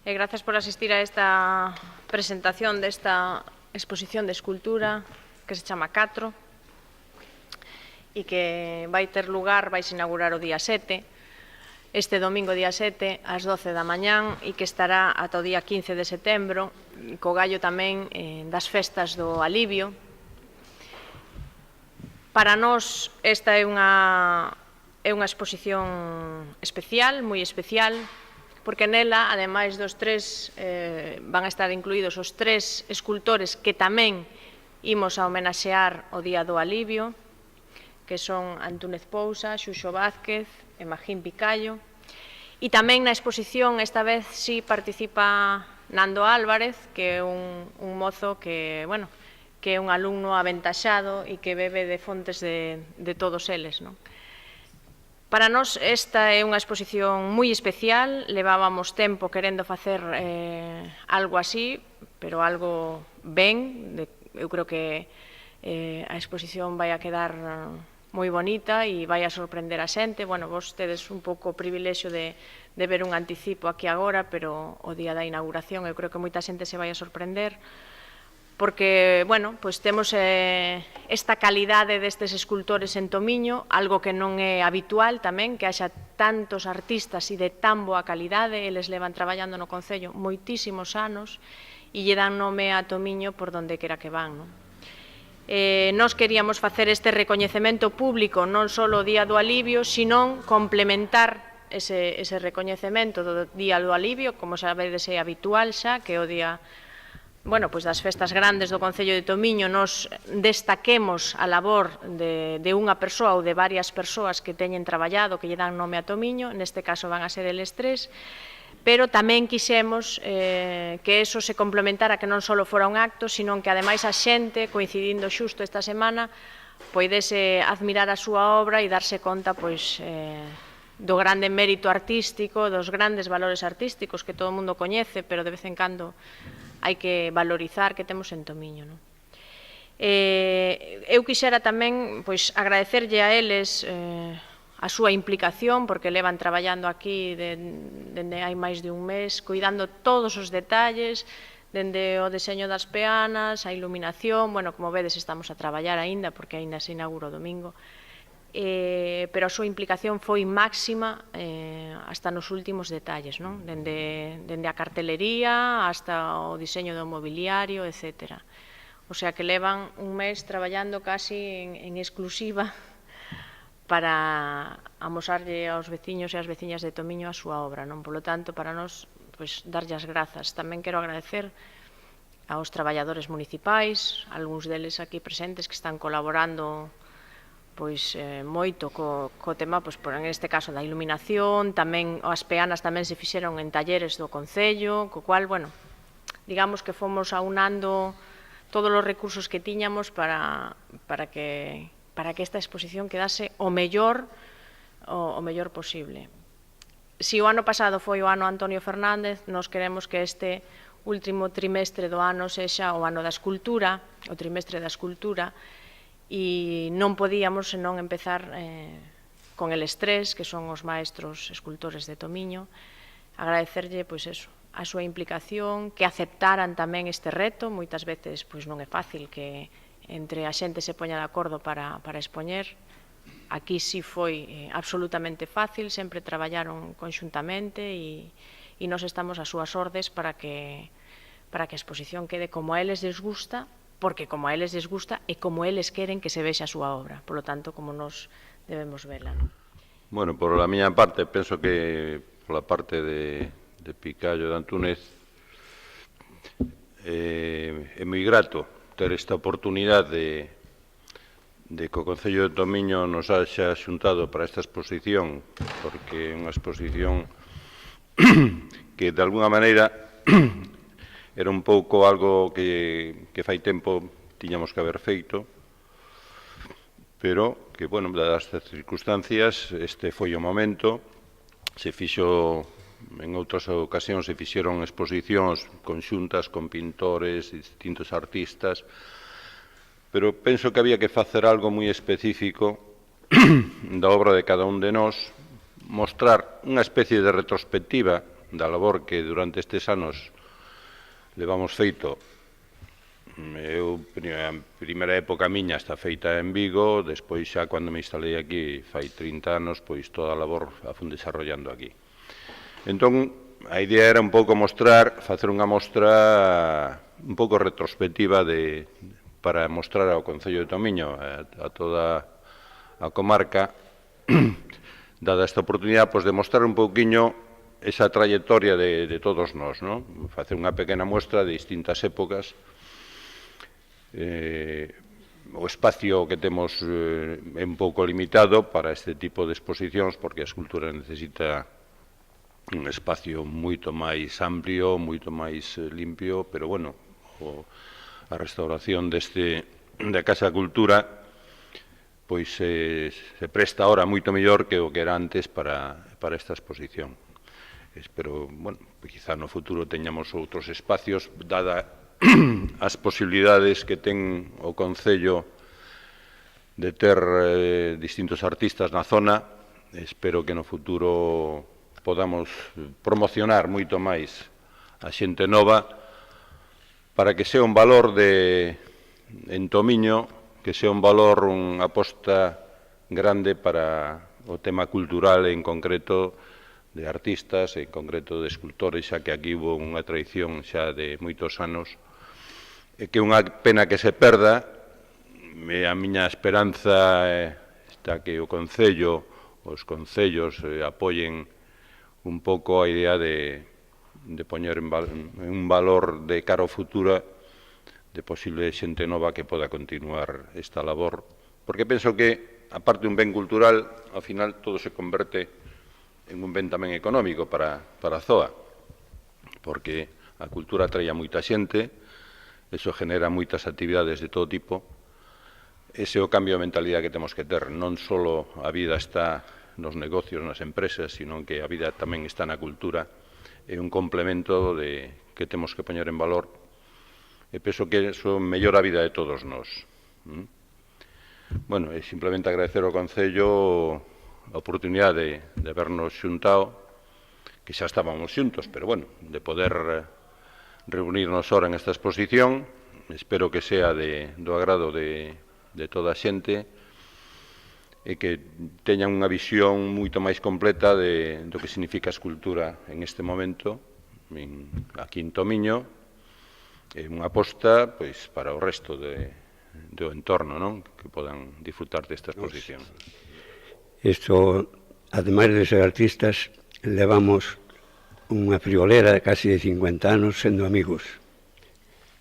e grazas por asistir a esta presentación desta exposición de escultura que se chama Catro e que vai ter lugar, vai se inaugurar o día 7, este domingo día 7 ás 12 da mañán e que estará ata o día 15 de setembro, co gallo tamén das festas do Alivio. Para nós esta é unha exposición especial, moi especial, porque nela, ademais dos tres, van a estar incluídos os tres escultores que tamén imos a homenaxear o Día do Alivio, que son Antúnez Pousa, Xuxo Vázquez e Magín Picallo. E tamén na exposición, esta vez, sí participa Nando Álvarez, que é un mozo que, bueno, que é un alumno aventaxado e que bebe de fontes de todos eles, non? Para nós esta é unha exposición moi especial, levábamos tempo querendo facer algo así, pero algo ben, eu creo que a exposición vai a quedar moi bonita e vai a sorprender a xente. Bueno, vos tedes un pouco o privilexio de ver un anticipo aquí agora, pero o día da inauguración eu creo que moita xente se vai a sorprender, porque, bueno, pois temos esta calidade destes escultores en Tomiño, algo que non é habitual tamén, que haxa tantos artistas e de tan boa calidade. Eles levan traballando no Concello moitísimos anos e lle dan nome a Tomiño por donde quera que van, non? Nós queríamos facer este recoñecemento público non só o Día do Alivio, senón complementar ese recoñecemento do Día do Alivio, como sabedes é habitual xa, que o día, bueno, pois das festas grandes do Concello de Tomiño nos destaquemos a labor de unha persoa ou de varias persoas que teñen traballado, que lle dan nome a Tomiño, neste caso van a ser eles tres, pero tamén quixemos que eso se complementara, que non só fora un acto, sino que ademais a xente, coincidindo xusto esta semana, poidese admirar a súa obra e darse conta pois do grande mérito artístico, dos grandes valores artísticos que todo o mundo coñece, pero de vez en cando hai que valorizar que temos en Tomiño, non? Eu quixera tamén pois agradecerlle a eles a súa implicación, porque levan traballando aquí dende hai máis de un mes, cuidando todos os detalles, dende o deseño das peanas, a iluminación. Bueno, como vedes, estamos a traballar aínda, porque aínda se inaugura o domingo, pero a súa implicación foi máxima hasta nos últimos detalles, non? Dende a cartelería hasta o diseño do mobiliario, etc. O sea que levan un mes traballando casi en exclusiva para amosarlle aos veciños e ás veciñas de Tomiño a súa obra, non? Polo tanto, para nós, pois, darlle as grazas. Tamén quero agradecer aos traballadores municipais, algúns deles aquí presentes que están colaborando pois moito co tema, pois, en este caso, da iluminación. Tamén as peanas tamén se fixeron en talleres do Concello, co cual, bueno, digamos que fomos aunando todos os recursos que tiñamos para que esta exposición quedase o mellor posible. Si o ano pasado foi o ano Antonio Fernández, nós queremos que este último trimestre do ano sexa o ano da escultura, o trimestre da escultura, e non podíamos senón empezar con eles tres, que son os maestros escultores de Tomiño, agradecerlle, pois eso, a súa implicación, que aceptaran tamén este reto. Moitas veces pois non é fácil que entre a xente se poña de acordo para expoñer. Aquí sí foi absolutamente fácil, sempre traballaron conxuntamente e nós estamos ás súas ordes para que a exposición quede como a eles les gusta, porque como a eles les gusta e como eles queren que se vexa a súa obra, polo tanto, como nós debemos vela. Bueno, por a miña parte, penso que pola parte de Picallo e de Antúnez é moi grato ter esta oportunidade de que o Concello de Tomiño nos haxa xuntado para esta exposición, porque é unha exposición que, de alguna maneira, era un pouco algo que fai tempo tiñamos que haber feito, pero que, bueno, dadas as circunstancias, este foi o momento. Se fixo, en outras ocasións, se fixeron exposicións conxuntas con pintores e distintos artistas, pero penso que había que facer algo moi específico da obra de cada un de nós, mostrar unha especie de retrospectiva da labor que durante estes anos levamos feito. A primeira época miña está feita en Vigo, despois xa cando me instalei aquí fai 30 anos, pois toda a labor a fun desarrollando aquí. Entón, a idea era un pouco facer unha mostra un pouco retrospectiva para mostrar ao Concello de Tomiño, a toda a comarca, dada esta oportunidade, de mostrar un pouquiño esa trayectoria de todos nós, facer unha pequena muestra de distintas épocas, o espacio que temos é un pouco limitado para este tipo de exposicións, porque a escultura necesita un espacio moito máis amplio, moito máis limpio, pero, bueno, a restauración da Casa da Cultura pois se presta ahora moito mellor que o que era antes para esta exposición. Espero, bueno, quizá no futuro teñamos outros espacios, dada as posibilidades que ten o Concello de ter distintos artistas na zona. Espero que no futuro podamos promocionar moito máis a xente nova para que sea un valor en Tomiño, que sea un valor, unha aposta grande para o tema cultural, en concreto de artistas, en concreto de escultores, xa que aquí hubo unha tradición xa de moitos anos, e que é unha pena que se perda. A miña esperanza está que o Concello, os concellos apoien un pouco a idea de poñer en un valor de cara ao futuro de posible xente nova que poda continuar esta labor, porque penso que, aparte de un ben cultural, ao final todo se converte en un ben tamén económico para a ZOA, porque a cultura atrae a moita xente, eso genera moitas actividades de todo tipo. Ese é o cambio de mentalidade que temos que ter, non só a vida está nos negocios, nas empresas, sino que a vida tamén está na cultura, é un complemento que temos que poñer en valor, e penso que iso mellora a vida de todos nós. Bueno, é simplemente agradecer ao Concello a oportunidade de habernos xuntado, que xa estábamos xuntos, pero, bueno, de poder reunirnos ahora en esta exposición. Espero que sea do agrado de toda a xente, e que teñan unha visión moito máis completa do que significa a escultura en este momento aquí en Tomiño, e unha aposta para o resto do entorno, que podan disfrutar desta exposición. Isto, ademais de ser artistas, levamos unha friolera de casi de 50 anos sendo amigos,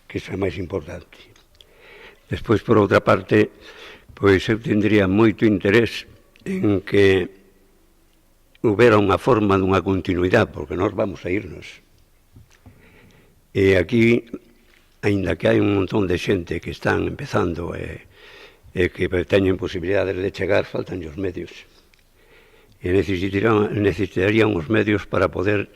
que iso é máis importante. Despois, por outra parte, pois eu tendría moito interés en que houbera unha forma dunha continuidade, porque nós vamos a irnos. E aquí, aínda que hai un montón de xente que están empezando e que teñen posibilidades de chegar, faltan os medios. E necesitarían os medios para poder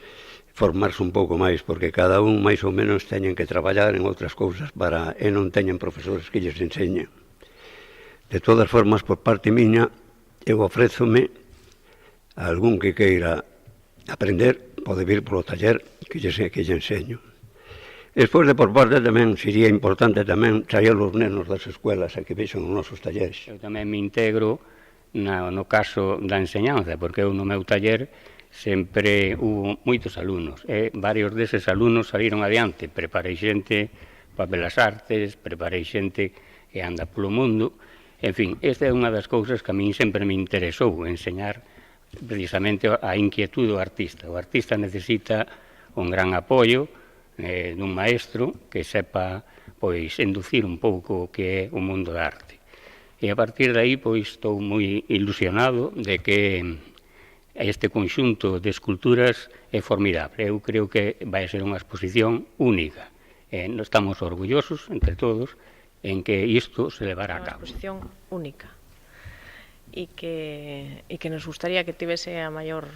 formarse un pouco máis, porque cada un máis ou menos teñen que traballar en outras cousas e non teñen profesores que lles enseñen. De todas formas, por parte miña, eu ofrézome a algún que queira aprender, pode vir polo taller que lle enseño. Despois, de por parte tamén, sería importante tamén traer os nenos das escuelas a que vexan os nosos talleres. Eu tamén me integro no caso da enseñanza, porque eu no meu taller sempre hubo moitos alumnos, e varios deses alumnos saliron adiante. Preparei xente para Belas Artes, preparei xente que anda polo mundo. En fin, esta é unha das cousas que a min sempre me interesou, enseñar precisamente a inquietude do artista. O artista necesita un gran apoio dun maestro que sepa inducir un pouco o que é o mundo da arte. E a partir de aí estou moi ilusionado de que este conxunto de esculturas é formidable. Eu creo que vai ser unha exposición única. Estamos orgullosos, entre todos, en que isto se levará a cabo. Unha exposición única e que nos gustaría que tivese a maior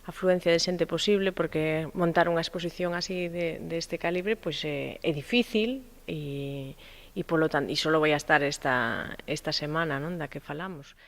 afluencia de xente posible, porque montar unha exposición así deste calibre é difícil e polo tanto, e só vai a estar esta semana da que falamos.